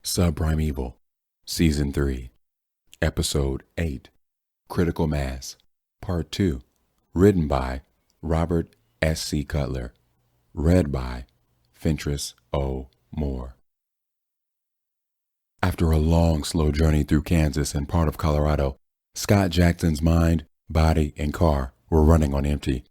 Subprimeval, Season 3, Episode 8, Critical Mass, Part 2, written by Robert S.C. Cutler, read by Fentriss O. Moore. After a long, slow journey through Kansas and part of Colorado, Scott Jackson's mind, body, and car were running on empty.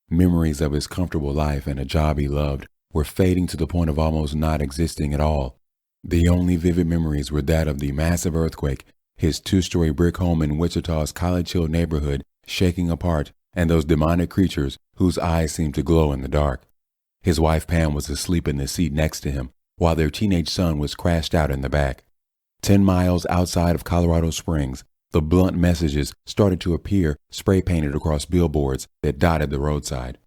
Memories of his comfortable life and a job he loved were fading to the point of almost not existing at all. The only vivid memories were that of the massive earthquake, his two-story brick home in Wichita's College Hill neighborhood shaking apart, and those demonic creatures whose eyes seemed to glow in the dark. His wife Pam was asleep in the seat next to him, while their teenage son was crashed out in the back. 10 miles outside of Colorado Springs, the blunt messages started to appear spray-painted across billboards that dotted the roadside.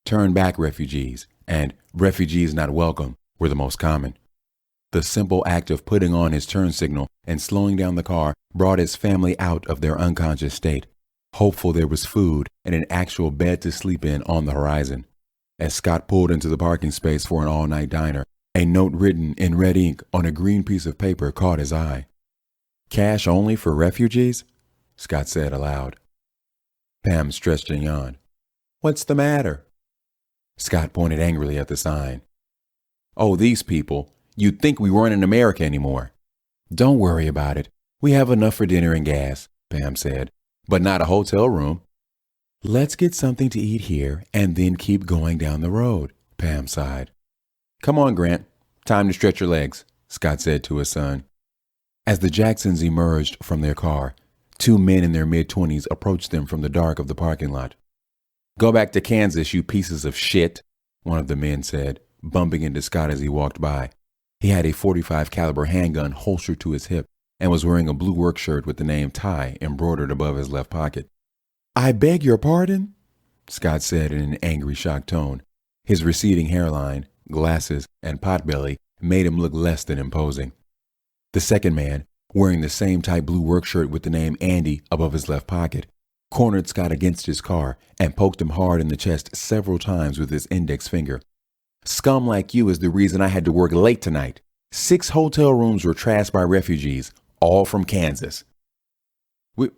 "Turn back, refugees," and "Refugees not welcome" were the most common. The simple act of putting on his turn signal and slowing down the car brought his family out of their unconscious state, hopeful there was food and an actual bed to sleep in on the horizon. As Scott pulled into the parking space for an all-night diner, a note written in red ink on a green piece of paper caught his eye. "Cash only for refugees?" Scott said aloud. Pam stretched and yawned. "What's the matter?" Scott pointed angrily at the sign. "Oh, these people. You'd think we weren't in America anymore." "Don't worry about it. We have enough for dinner and gas," Pam said, "but not a hotel room." "Let's get something to eat here and then keep going down the road," Pam sighed. "Come on, Grant. Time to stretch your legs," Scott said to his son. As the Jacksons emerged from their car, two men in their mid-20s approached them from the dark of the parking lot. "Go back to Kansas, you pieces of shit," one of the men said, bumping into Scott as he walked by. He had a .45 caliber handgun holstered to his hip and was wearing a blue work shirt with the name Ty embroidered above his left pocket. "I beg your pardon?" Scott said in an angry, shocked tone. His receding hairline, glasses, and potbelly made him look less than imposing. The second man, wearing the same tight blue work shirt with the name Andy above his left pocket, cornered Scott against his car and poked him hard in the chest several times with his index finger. "Scum like you is the reason I had to work late tonight. 6 hotel rooms were trashed by refugees, all from Kansas." We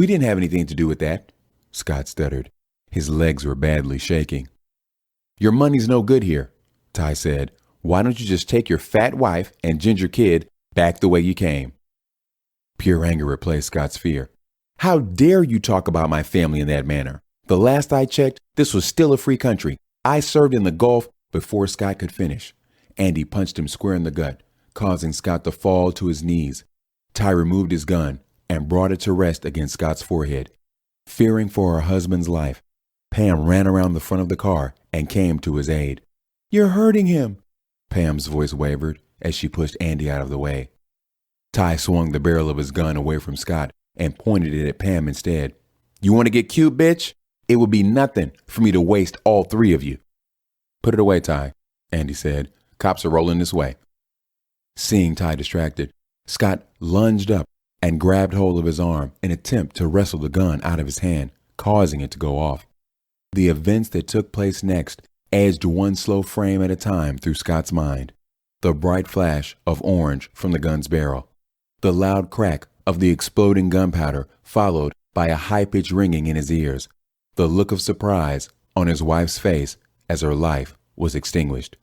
didn't have anything to do with that," Scott stuttered. His legs were badly shaking. "Your money's no good here," Ty said. "Why don't you just take your fat wife and ginger kid back the way you came?" Pure anger replaced Scott's fear. "How dare you talk about my family in that manner? The last I checked, this was still a free country. I served in the Gulf." Before Scott could finish, Andy punched him square in the gut, causing Scott to fall to his knees. Ty removed his gun and brought it to rest against Scott's forehead. Fearing for her husband's life, Pam ran around the front of the car and came to his aid. "You're hurting him," Pam's voice wavered as she pushed Andy out of the way. Ty swung the barrel of his gun away from Scott and pointed it at Pam instead. "You want to get cute, bitch? It would be nothing for me to waste all 3 of you." "Put it away, Ty," Andy said. "Cops are rolling this way." Seeing Ty distracted, Scott lunged up and grabbed hold of his arm in an attempt to wrestle the gun out of his hand, causing it to go off. The events that took place next edged one slow frame at a time through Scott's mind. The bright flash of orange from the gun's barrel. The loud crack of the exploding gunpowder followed by a high-pitched ringing in his ears. The look of surprise on his wife's face as her life was extinguished.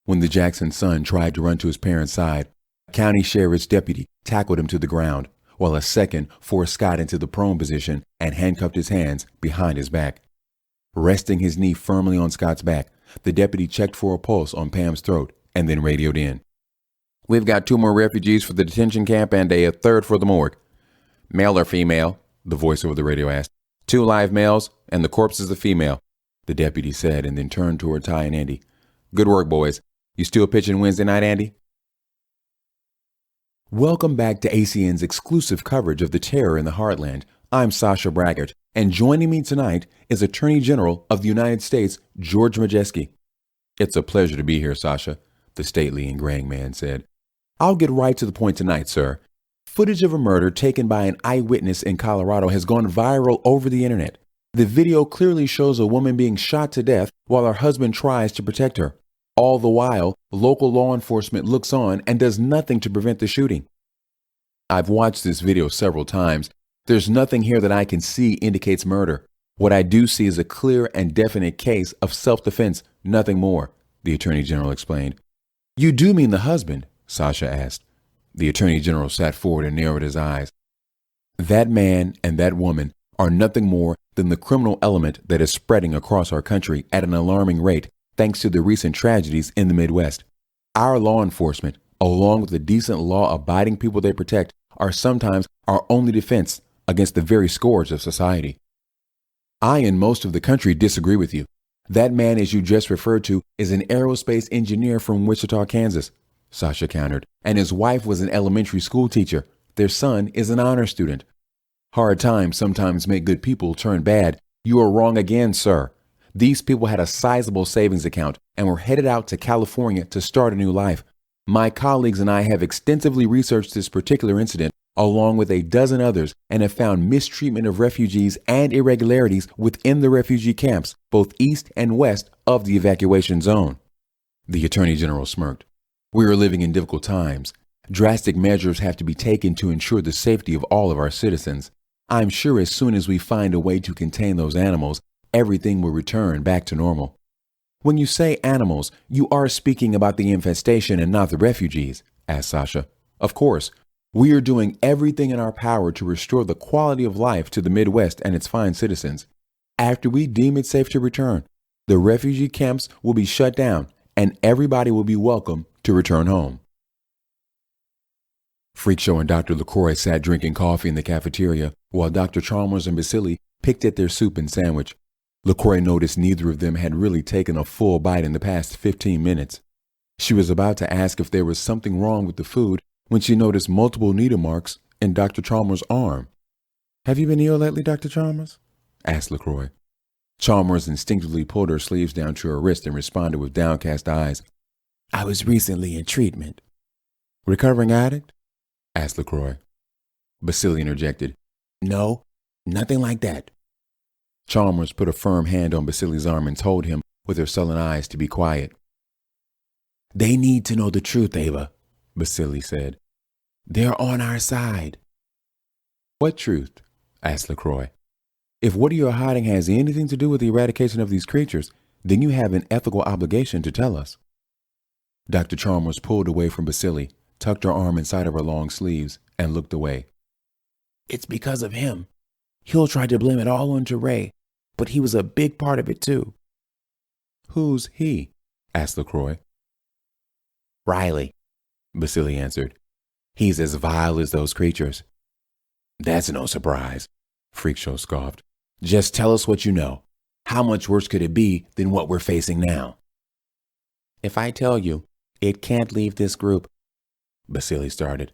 When the Jackson son tried to run to his parents' side, a county sheriff's deputy tackled him to the ground, while a second forced Scott into the prone position and handcuffed his hands behind his back. Resting his knee firmly on Scott's back, the deputy checked for a pulse on Pam's throat and then radioed in. "We've got 2 more refugees for the detention camp and a 3rd for the morgue." "Male or female?" the voice over the radio asked. "2 live males, and the corpse is a female," the deputy said, and then turned toward Ty and Andy. "Good work, boys. You still pitching Wednesday night, Andy?" Welcome back to ACN's exclusive coverage of the terror in the heartland. I'm Sasha Braggart, and joining me tonight is Attorney General of the United States, George Majeski. "It's a pleasure to be here, Sasha," the stately and graying man said. "I'll get right to the point tonight, sir. Footage of a murder taken by an eyewitness in Colorado has gone viral over the internet. The video clearly shows a woman being shot to death while her husband tries to protect her. All the while, local law enforcement looks on and does nothing to prevent the shooting. I've watched this video several times. There's nothing here that I can see indicates murder. What I do see is a clear and definite case of self-defense, nothing more, the Attorney General explained. You do mean the husband? Sasha asked. The Attorney General sat forward and narrowed his eyes. That man and that woman are nothing more than the criminal element that is spreading across our country at an alarming rate thanks to the recent tragedies in the Midwest. Our law enforcement, along with the decent law-abiding people they protect, are sometimes our only defense against the very scourge of society. I and most of the country disagree with you. That man, as you just referred to, is an aerospace engineer from Wichita, Kansas, Sasha countered, and his wife was an elementary school teacher. Their son is an honor student. Hard times sometimes make good people turn bad. You are wrong again, sir. These people had a sizable savings account and were headed out to California to start a new life. My colleagues and I have extensively researched this particular incident along with a dozen others and have found mistreatment of refugees and irregularities within the refugee camps, both east and west of the evacuation zone. The Attorney General smirked. We are living in difficult times. Drastic measures have to be taken to ensure the safety of all of our citizens. I'm sure as soon as we find a way to contain those animals, everything will return back to normal. When you say animals, you are speaking about the infestation and not the refugees, asked Sasha. Of course, we are doing everything in our power to restore the quality of life to the Midwest and its fine citizens. After we deem it safe to return, the refugee camps will be shut down and everybody will be welcome to return home. Freak Show and Dr. LaCroix sat drinking coffee in the cafeteria while Dr. Chalmers and Basili picked at their soup and sandwich. LaCroix noticed neither of them had really taken a full bite in the past 15 minutes. She was about to ask if there was something wrong with the food when she noticed multiple needle marks in Dr. Chalmers' arm. Have you been ill lately, Dr. Chalmers? Asked LaCroix. Chalmers instinctively pulled her sleeves down to her wrist and responded with downcast eyes. I was recently in treatment. Recovering addict? Asked LaCroix. Basili interjected. No, nothing like that. Chalmers put a firm hand on Basili's arm and told him with her sullen eyes to be quiet. They need to know the truth, Ava, Basili said. They're on our side. What truth? Asked LaCroix. If what you're hiding has anything to do with the eradication of these creatures, then you have an ethical obligation to tell us. Dr. Chalmers pulled away from Basili, tucked her arm inside of her long sleeves, and looked away. It's because of him. He'll try to blame it all on Ray, but he was a big part of it too. Who's he? Asked LaCroix. Riley, Basili answered. He's as vile as those creatures. That's no surprise, Freak Show scoffed. Just tell us what you know. How much worse could it be than what we're facing now? If I tell you, it can't leave this group, Basili started.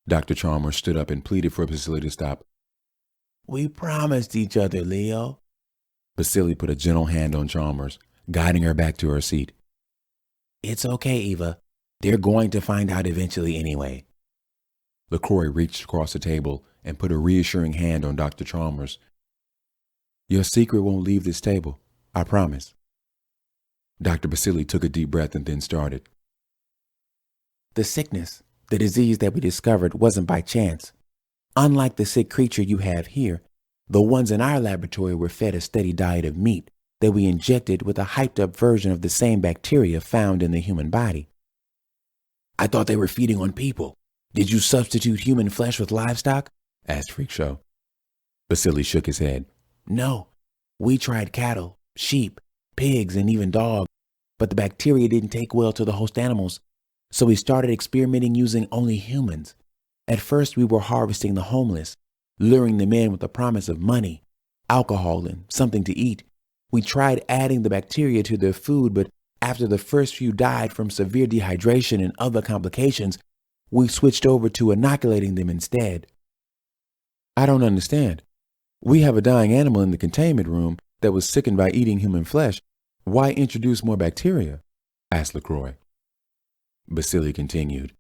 Dr. Chalmers stood up and pleaded for Basili to stop. We promised each other, Leo. Basili put a gentle hand on Chalmers, guiding her back to her seat. It's okay, Eva. They're going to find out eventually anyway. LaCroix reached across the table and put a reassuring hand on Dr. Chalmers. Your secret won't leave this table, I promise. Dr. Basili took a deep breath and then started. The sickness, the disease that we discovered wasn't by chance. Unlike the sick creature you have here, the ones in our laboratory were fed a steady diet of meat that we injected with a hyped-up version of the same bacteria found in the human body. I thought they were feeding on people. Did you substitute human flesh with livestock? Asked Freak Show. Basili shook his head. No, we tried cattle, sheep, pigs, and even dogs, but the bacteria didn't take well to the host animals, so we started experimenting using only humans. At first, we were harvesting the homeless, luring them in with the promise of money, alcohol, and something to eat. We tried adding the bacteria to their food, but after the first few died from severe dehydration and other complications, we switched over to inoculating them instead. I don't understand. We have a dying animal in the containment room that was sickened by eating human flesh. Why introduce more bacteria? Asked LaCroix. Basili continued.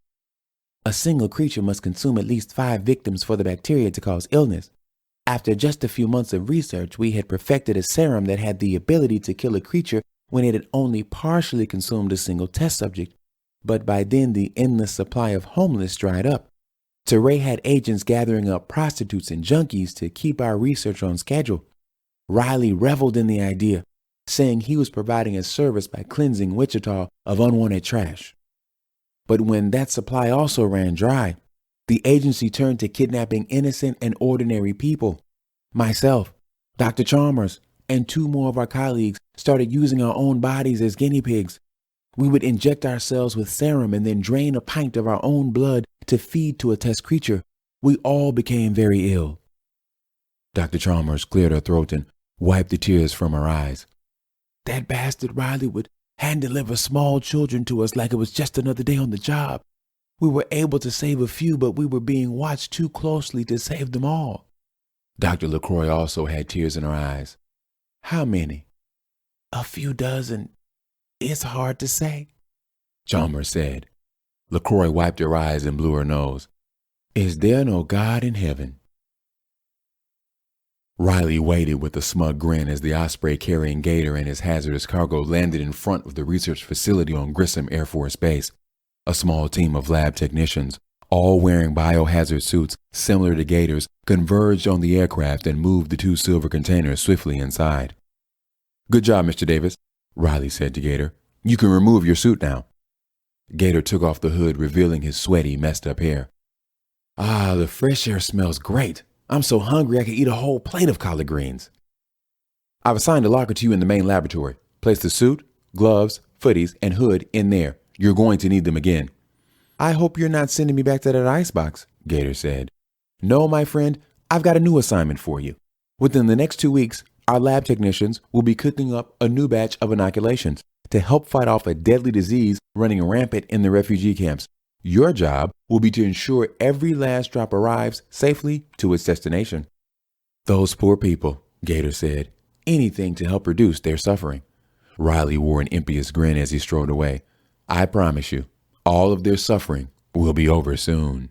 A single creature must consume at least 5 victims for the bacteria to cause illness. After just a few months of research, we had perfected a serum that had the ability to kill a creature when it had only partially consumed a single test subject, but by then the endless supply of homeless dried up. Teray had agents gathering up prostitutes and junkies to keep our research on schedule. Riley reveled in the idea, saying he was providing a service by cleansing Wichita of unwanted trash. But when that supply also ran dry, the agency turned to kidnapping innocent and ordinary people. Myself, Dr. Chalmers, and 2 more of our colleagues started using our own bodies as guinea pigs. We would inject ourselves with serum and then drain a pint of our own blood to feed to a test creature. We all became very ill. Dr. Chalmers cleared her throat and wiped the tears from her eyes. That bastard Riley would hand-deliver small children to us like it was just another day on the job. We were able to save a few, but we were being watched too closely to save them all. Dr. LaCroix also had tears in her eyes. How many? A few dozen. It's hard to say, Chalmers said. LaCroix wiped her eyes and blew her nose. Is there no God in heaven? Riley waited with a smug grin as the Osprey-carrying Gator and his hazardous cargo landed in front of the research facility on Grissom Air Force Base. A small team of lab technicians, all wearing biohazard suits similar to Gator's, converged on the aircraft and moved the 2 silver containers swiftly inside. Good job, Mr. Davis, Riley said to Gator. You can remove your suit now. Gator took off the hood, revealing his sweaty, messed-up hair. Ah, the fresh air smells great. I'm so hungry I could eat a whole plate of collard greens. I've assigned a locker to you in the main laboratory. Place the suit, gloves, footies, and hood in there. You're going to need them again. I hope you're not sending me back to that icebox, Gator said. No, my friend, I've got a new assignment for you. Within the next 2 weeks, our lab technicians will be cooking up a new batch of inoculations to help fight off a deadly disease running rampant in the refugee camps. Your job will be to ensure every last drop arrives safely to its destination. Those poor people, Gator said. Anything to help reduce their suffering. Riley wore an impious grin as he strode away. I promise you, all of their suffering will be over soon.